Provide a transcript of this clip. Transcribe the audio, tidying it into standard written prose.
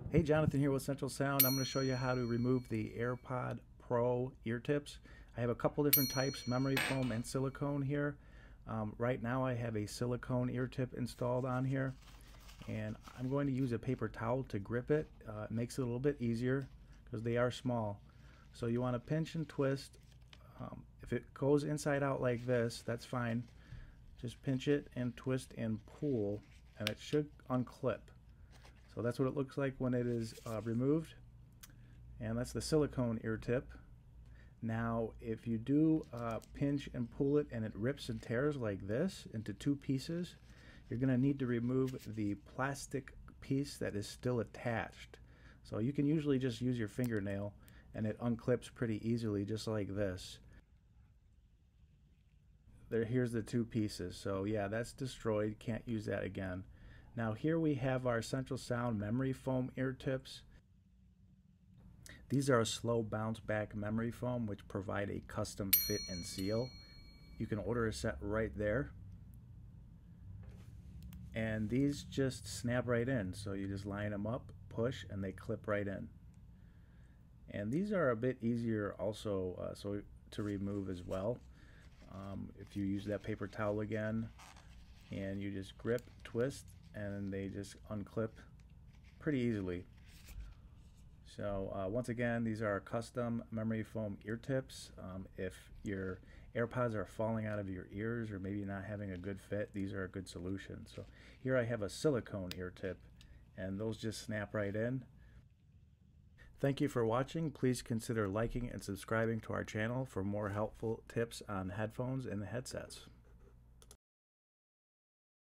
Hey, Jonathan here with Central Sound. I'm going to show you how to remove the AirPod Pro ear tips. I have a couple different types, memory foam and silicone here. Right now I have a silicone ear tip installed on here, and I'm going to use a paper towel to grip it. It makes it a little bit easier because they are small. So you want to pinch and twist. If it goes inside out like this, that's fine. Just pinch it and twist and pull, and it should unclip. So that's what it looks like when it is removed, and that's the silicone ear tip. Now if you do pinch and pull it and it rips and tears like this into two pieces, you're going to need to remove the plastic piece that is still attached. So you can usually just use your fingernail and it unclips pretty easily, just like this. Here's the two pieces. So yeah, that's destroyed, can't use that again. Now here we have our Central Sound memory foam ear tips. These are a slow bounce back memory foam which provide a custom fit and seal. You can order a set right there. And these just snap right in, so you just line them up, push, and they clip right in. And these are a bit easier also to remove as well. If you use that paper towel again and you just grip, twist, and they just unclip pretty easily. So once again, these are custom memory foam ear tips. If your AirPods are falling out of your ears or maybe not having a good fit, these are a good solution. So here I have a silicone ear tip, and those just snap right in. Thank you for watching. Please consider liking and subscribing to our channel for more helpful tips on headphones and headsets.